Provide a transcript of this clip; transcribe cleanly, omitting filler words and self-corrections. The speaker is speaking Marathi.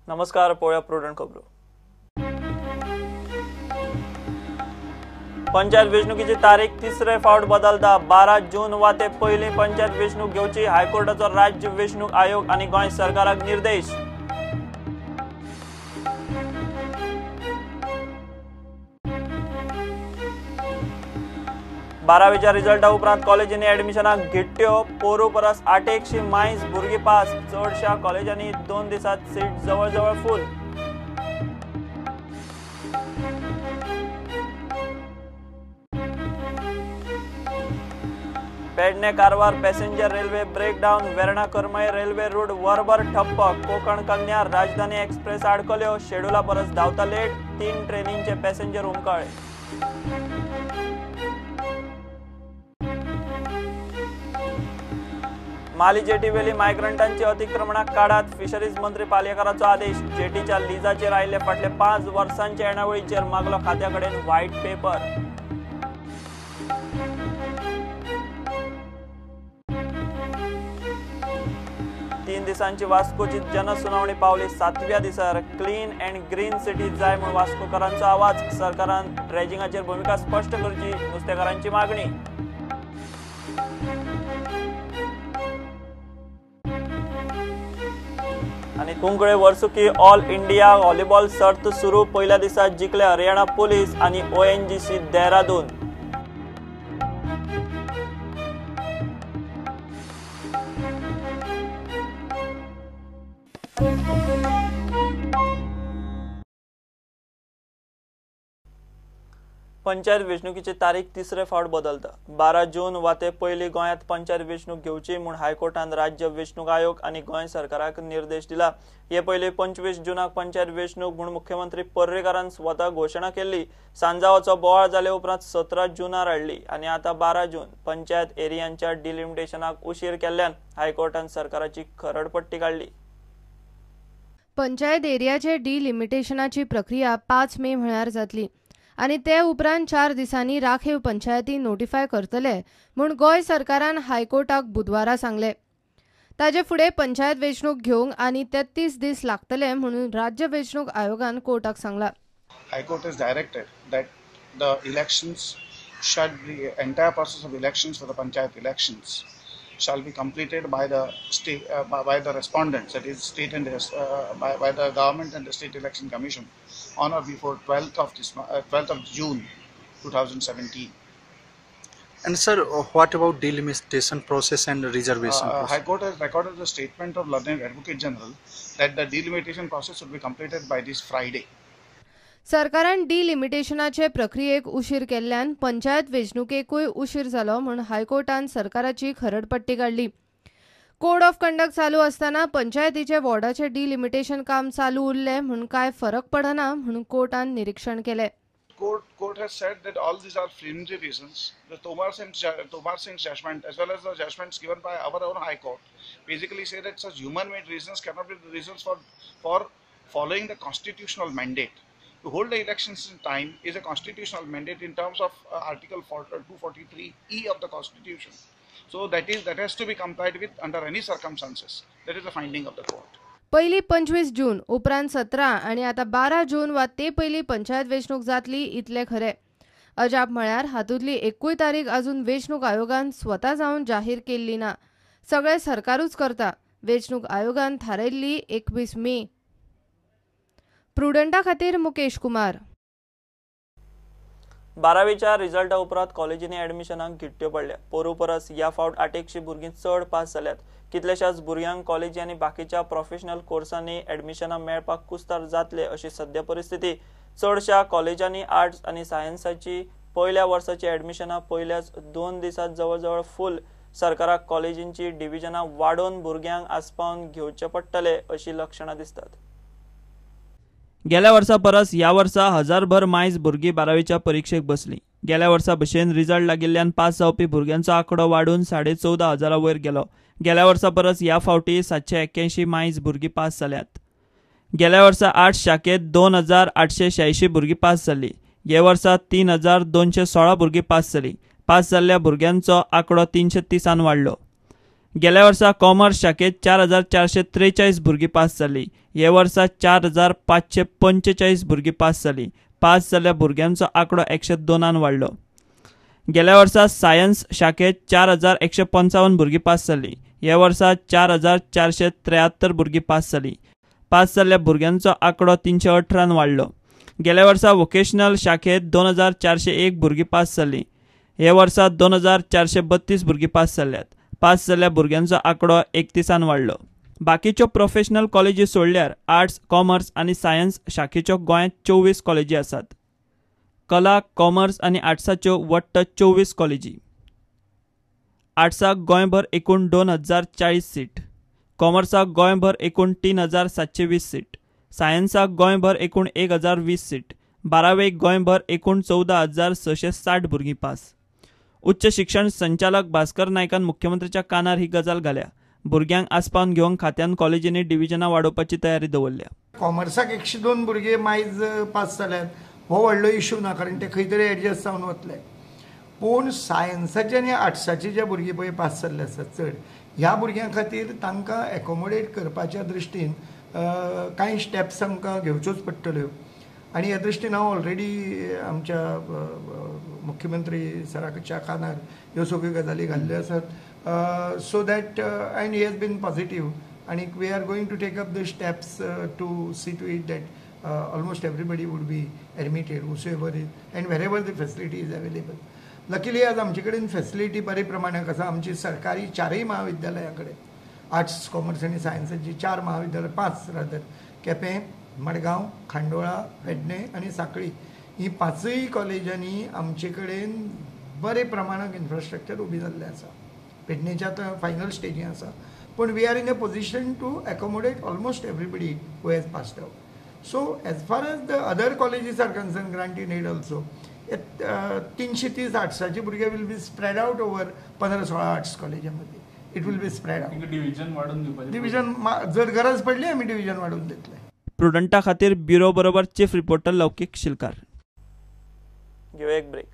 नमस्कार, पळया प्रुडंट खबरो। पंचायत वेंचणुकीची तारीख तिसरे फावट बदलता। 12 जून वा ते पयली पंचायत वेंचणूक घेवची हायकोर्टाचो राज्य वेंचणूक आयोग आनी गोंय सरकाराक निर्देश। बारावीच्या रिजल्टा उपरांत कॉलेजींनी एडमिशनाक घिट्ट्यो। पोरू परस 800 मायज भुरगीं पास। चडशा कॉलेजांनी 2 दिसात सीट जवळ full. Pednem Karwar passenger railway breakdown. Verna करमय रेल्वे रूट वरभर ठप्प। कोकण कन्या राजधानी एक्सप्रेस आडकल्यो। शेड्युला परस धांवता लेट। 3 ट्रेनींचे पॅसेंजर हुमकळे। माली जेटी वेली मायग्रंटांची अतिक्रमणाक काढात। फिशरीज मंत्री पालयेकाराचो आदेश। जेटीच्या लिजाचेर आयिल्ले फाटले 5 वर्सांचे येणावळीचेर मागलो खात्याकडेन व्हाईट पेपर। तीन दिसांची वास्कोची जनसुनावणी पावली 7व्या दिसार। क्लीन अँड ग्रीन सिटी जाय म्हूण वास्कोकारांचो आवाज। सरकारान ड्रेजिंगाचेर भूमिका स्पश्ट करची, नुस्तेकारांची मागणी। आणि कुंकळे वर्सुकी ऑल इंडिया व्हॉलीबॉल सर्त सुरू। पहिल्या दिसा जिखले हरियाणा पुलीस आणि ONGC देहरादून। पंचायत वेंचणुकीची तारीख तिसरे फावट बदलता। 12 जून वा ते पयली गोंयांत पंचायत वेंचणूक घेवची म्हूण हायकोर्टान राज्य वेंचणूक आयोग आनी गोंय सरकाराक निर्देश दिला। हे पयली 25 जूनाक पंचायत वेंचणूक म्हूण मुख्यमंत्री पर्रीकारान स्वता घोशणा केल्ली। सांजावाचो बोवाळ जाले उपरांत 17 जूनार हाडली आनी आतां 12 जून। पंचायत एरियांच्या डिलिमिटेशनाक उशीर केल्ल्यान हायकोर्टान सरकाराची खरडपट्टी काडली। पंचायत एरियाचे डिलिमिटेशनाची प्रक्रिया 5 मे म्हळ्यार जातली आनी ते उपरांत 4 दिसांनी राखीव पंचायती नोटिफाय करतले म्हूण गोंय सरकारान हायकोर्टाक बुधवारा सांगले। ताजे फुडें पंचायत वेंचणूक घेवंक आनी 33 दीस लागतले म्हणून राज्य वेंचणूक आयोगान कोर्टाक सांगला। High-Court has directed that the elections should be entire process of elections for the panchayat elections shall be completed by the state by the respondents, that is state and by the government and the state election commission on or before 12th of June 2017. And sir, what about delimitation process and reservation process? High Court has recorded the statement of Learned Advocate General that the delimitation process should be completed by this Friday. सरकारान डिलिमिटेशनाचे प्रक्रियेक उशीर केल्ल्यान पंचायत वेंचणुकेकूय उशीर जालो म्हूण हायकोर्टान सरकाराची खरडपट्टी काडली। कोड ऑफ कंडक्ट चालू असताना पंचायतीचे वॉर्डाचे डिलिमिटेशन काम चालू उरले म्हूण काय फरक पडना म्हणून कोर्टान निरीक्षण केले। Court has said that all these are flimsy reasons. The Tomar Singh's judgment as well as the judgments given by our own High Court basically say that such human-made reasons cannot be the reasons for following the constitutional mandate. To hold the elections in time is a constitutional mandate in terms of Article 243E of the Constitution. So that has to be complied with under any circumstances. That is the finding of the court. पहिली 25 जून उपरांत 17 आणि आता 12 जून वा ते पयली पंचायत वेंचणूक जातली इतले खरे। अजाप म्हळ्यार हातूंतली एकूय तारीख अजून वेंचणूक आयोगान स्वता जावन जाहीर केल्ली ना। सगळे सरकारूच करता। वेंचणूक आयोगान थारायल्ली 21 मे। प्रुडंटा खातीर मुकेश कुमार। 12वीच्या रिजल्टा उपरांत कॉलेजींनी एडमिशनाक घिट्ट्यो पडल्या। पोरू परस या फावट 800 भुरगीं चड पास जाल्यात। कितलेशाच भुरग्यांक कॉलेजी आनी बाकीच्या प्रोफेशनल कोर्सांनी एडमिशनां मेळपाक कुस्तार जातले अशी सद्य परिस्थिती। चडशा कॉलेजांनी आर्ट्स आनी सायन्साची पयल्या वर्साची एडमिशनां पयल्याच 2 दिसात जवळ फुल। सरकाराक कॉलेजींची डिव्हिजनां वाडोवन भुरग्यांक आस्पावन घेवचे पडटले अशी लक्षणां दिसतात। गेल्या वर्सा परस ह्या वर्सा 1000 भर मायज भुरगीं 12वीच्या परीक्षेक बसली। गेल्या वर्सा भशेन रिजल्ट लागिल्ल्यान पास जावपी भुरग्यांचो आंकडो वाडून 14,500 वयर गेलो। गेल्या वर्सा परस ह्या फावटी 781 मायज भुरगीं पास जाल्यात। गेल्या वर्सा आर्ट्स शाखेत 2,886 भुरगीं पास जाल्ली। हे वर्सा 3,216 भुरगीं पास जाली। पास जाल्ल्या भुरग्यांचो आंकडो 330 वाडलो। गेल्या वर्सा कॉमर्स शाखेत 4443 भुरगीं पास जाली. हे वर्सा 4545 भुरगीं पास जाली. पास जाल्ल्या भुरग्यांचो आंकडो 102 वाडलो. गेल्या वर्सा सायन्स शाखेत 4155 भुरगीं पास जाली. हे वर्सा 4473 भुरगीं पास जाली. पास जाल्ल्या भुरग्यांचो आंकडो 318 वाडलो. गेल्या वर्सा वोकेशनल शाखेत 2401 भुरगीं पास जाली. हे वर्सा 2432 भुरगीं पास जाल्यात. पास जाल्ल्या भुरग्यांचो आंकडो 31 वाडलो. बाकीच्यो प्रोफेशनल कॉलेजी सोडल्यार आर्ट्स, कॉमर्स आनी सायन्स शाखेच्यो गोंयांत 24 कॉलेजी आसात. कला, कॉमर्स आनी आर्ट्साच्यो वट्ट 24 कॉलेजी. आर्ट्साक गोंयभर एकूण 2040 सीट, कॉमर्साक गोंयभर एकूण 3720 सीट, सायन्साक गोंयभर एकूण 1020 सीट, 12वेक गोंयभर एकूण 14660 भुरगीं पास. उच्च शिक्षण संचालक भास्कर नायकान मुख्यमंत्र्याच्या कानार ही गजाल घाल्या. भुरग्यांक आस्पावन घेवंक खात्यान कॉलेजींनी डिव्हिजनां वाडोवपाची तयारी दवरल्या. कॉमर्साक 102 भुरगे मायज पास जाल्यात. हो व्हडलो इश्यू ना, कारण ते खंय तरी एडजस्ट जावन वतले. पूण सायन्साचे आनी आर्ट्साचे जे भुरगे पळय पास जाल्ले आसात चड, ह्या भुरग्यां खातीर तांकां एकोमोडेट करपाच्या दृश्टीन कांय स्टेप्स आमकां घेवच्योच पडटल्यो. आनी ह्या दृश्टीन हांव ऑलरेडी आमच्या मुख्यमंत्री सराच्या कानार ह्यो सगळ्यो गजाली घाल्ल्यो आसात. So that and he has been positive, आनी we are going to take up the steps to see to it that almost everybody would be admitted whosoever is and wherever the facility is available. Luckily आज आमचे कडेन फॅसिलिटी बरे प्रमाणात आसा. आमची सरकारी 4 महाविद्यालयां कडेन आर्ट्स, कॉमर्स आनी सायन्साची 4 महाविद्यालय, 5 रादर, केपें, मडगांव, खांडोळा, पेडणे आनी सांखळी, ही 5य कॉलेजांनी आमचे कडेन बरे प्रमाणात इन्फ्रास्ट्रक्चर उबी जाल्लें आसा. पेडणेच्या आतां फायनल स्टेजीन आसा, पूण we are in a position to accommodate almost everybody who has passed out. So as far as the other colleges are concerned, granted aid also, 330 आर्ट्साचे भुरगे will be spread out over 15-16 arts कॉलेजांमध्ये. It will be spread out. Division वाढून दिवपाचे, डिव्हिजन जर गरज पडली आम्ही डिव्हिजन वाढवून दितले. प्रुडंटा खातीर ब्युरो बरोबर चीफ रिपोर्टर लौकिक शिलकार. घेऊ एक ब्रेक.